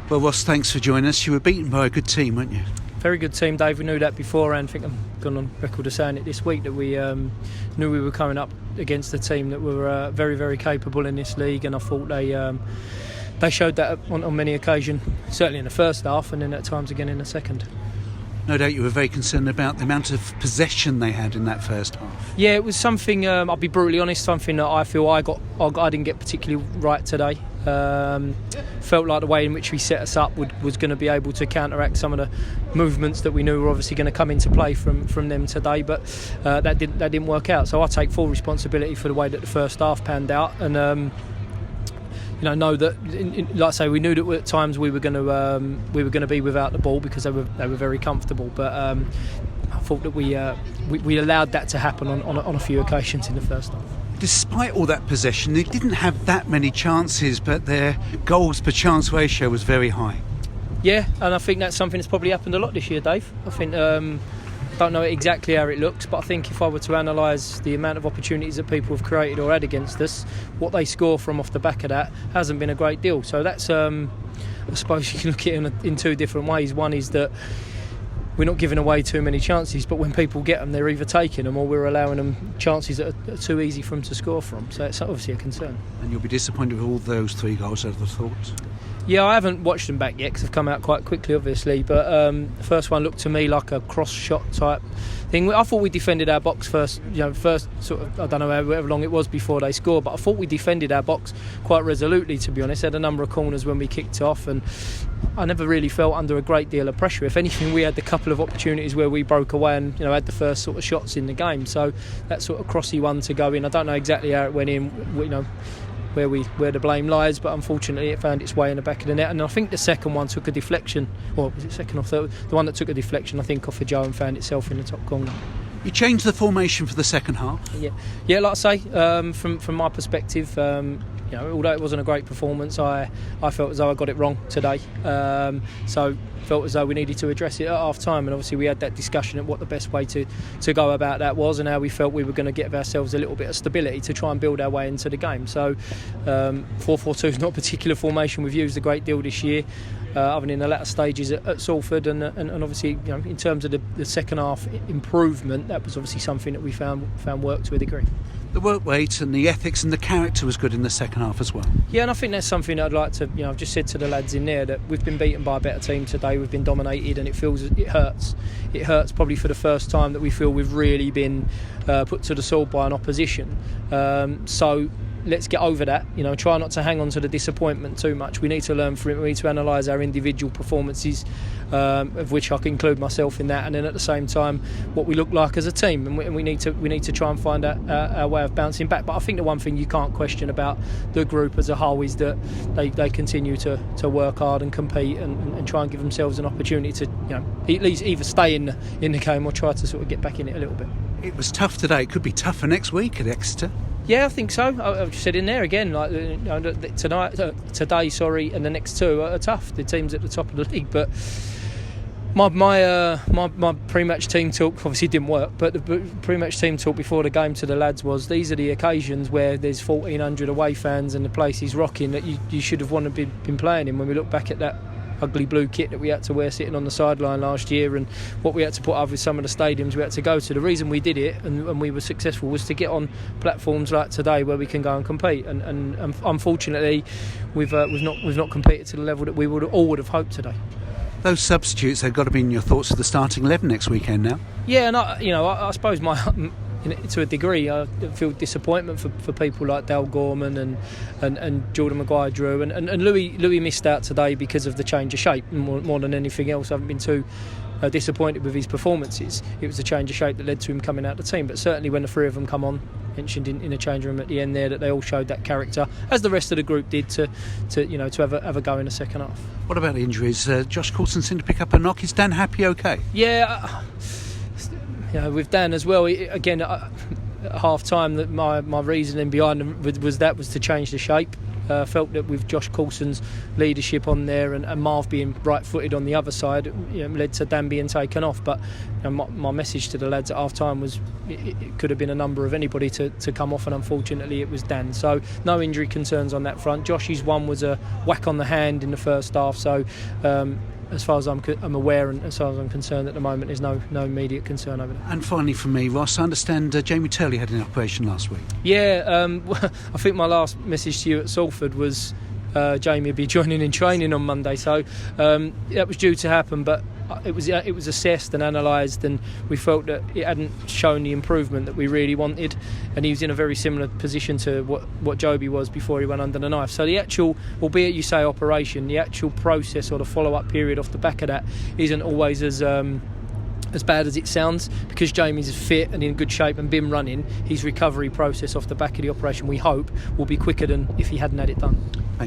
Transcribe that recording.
Well, Ross, thanks for joining us. You were beaten by a good team, weren't you? Very good team, Dave. We knew that beforehand. I think I'm gone on record of saying it this week that we knew we were coming up against a team that were very, very capable in this league, and I thought they showed that on many occasions, certainly in the first half and then at times again in the second. No doubt you were very concerned about the amount of possession they had in that first half. Yeah, it was something, I'll be brutally honest, something that I feel I didn't get particularly right today. Felt like the way in which we set us up was going to be able to counteract some of the movements that we knew were obviously going to come into play from them today, but that didn't work out. So I take full responsibility for the way that the first half panned out, and know that, like I say, we knew that at times we were going to be without the ball because they were very comfortable. But I thought that we allowed that to happen on a few occasions in the first half. Despite all that possession, they didn't have that many chances, but their goals per chance ratio was very high. Yeah, and I think that's something that's probably happened a lot this year, Dave. I think don't know exactly how it looks, but I think if I were to analyse the amount of opportunities that people have created or had against us, what they score from off the back of that hasn't been a great deal. So that's, I suppose you can look at it in two different ways. One is that we're not giving away too many chances, but when people get them, they're either taking them or we're allowing them chances that are too easy for them to score from. So it's obviously a concern. And you'll be disappointed with all those 3 goals, I'd have thought. Yeah, I haven't watched them back yet because they've come out quite quickly, obviously. But the first one looked to me like a cross-shot type thing. I thought we defended our box first sort of, I don't know however long it was before they scored, but I thought we defended our box quite resolutely, to be honest. Had a number of corners when we kicked off, and I never really felt under a great deal of pressure. If anything, we had a couple of opportunities where we broke away and had the first sort of shots in the game. So that sort of crossy one to go in, I don't know exactly how it went in, where the blame lies, but unfortunately it found its way in the back of the net. And I think the second one took a deflection, or was it second or third? The one that took a deflection, I think, off of Joe and found itself in the top corner. You changed the formation for the second half? Yeah, like I say, from my perspective, although it wasn't a great performance, I felt as though I got it wrong today. So felt as though we needed to address it at half time, and obviously we had that discussion at what the best way to go about that was, and how we felt we were going to give ourselves a little bit of stability to try and build our way into the game. So 4-4-2 is not a particular formation we've used a great deal this year, other than in the latter stages at Salford, and obviously in terms of the second half improvement, that was obviously something that we found worked to a degree. The work rate and the ethics and the character was good in the second half as well. Yeah, and I think that's something I'd like to, I've just said to the lads in there that we've been beaten by a better team today, we've been dominated, and it hurts. It hurts probably for the first time that we feel we've really been put to the sword by an opposition. So let's get over that, try not to hang on to the disappointment too much. We need to learn from it, we need to analyse our individual performances, of which I can include myself in that, and then at the same time what we look like as a team, and we need to try and find our way of bouncing back. But I think the one thing you can't question about the group as a whole is that they continue to work hard and compete and try and give themselves an opportunity to at least either stay in the game or try to sort of get back in it a little bit. It was tough today. It could be tougher next week at Exeter. Yeah, I think so. I've said in there again, like today, and the next two are tough. The team's at the top of the league, but my pre-match team talk obviously didn't work. But the pre-match team talk before the game to the lads was, these are the occasions where there's 1,400 away fans and the place is rocking that you should have wanted to been playing in. When we look back at that ugly blue kit that we had to wear sitting on the sideline last year, and what we had to put up with some of the stadiums we had to go to, the reason we did it and we were successful was to get on platforms like today where we can go and compete, and unfortunately we've not competed to the level that we would have hoped today. Those substitutes, they've got to be in your thoughts for the starting 11 next weekend now. Yeah, and I suppose to a degree, I feel disappointment for people like Dale Gorman and Jordan Maguire-Drew, and Louis missed out today because of the change of shape more than anything else. I haven't been too disappointed with his performances. It was the change of shape that led to him coming out of the team, but certainly when the three of them come on, mentioned in the change room at the end there, that they all showed that character, as the rest of the group did, to have a go in the second half. What about injuries? Josh Coulson seemed to pick up a knock. Is Dan Happy okay? Yeah, with Dan as well, again at half time, that my reasoning behind him was to change the shape. Felt that with Josh Coulson's leadership on there and Marv being right-footed on the other side, led to Dan being taken off. But my message to the lads at half-time was it could have been a number of anybody to come off, and unfortunately it was Dan. So no injury concerns on that front. Josh's one was a whack on the hand in the first half, so as far as I'm aware and as far as I'm concerned at the moment, there's no immediate concern over that. And finally from me, Ross, I understand Jamie Turley had an operation last week. Yeah, I think my last message to you at Salford was Jamie would be joining in training on Monday, so that was due to happen, but it was assessed and analysed, and we felt that it hadn't shown the improvement that we really wanted, and he was in a very similar position to what Joby was before he went under the knife. So the actual, albeit you say operation, the actual process or the follow-up period off the back of that isn't always as bad as it sounds, because Jamie's fit and in good shape and been running. His recovery process off the back of the operation, we hope, will be quicker than if he hadn't had it done.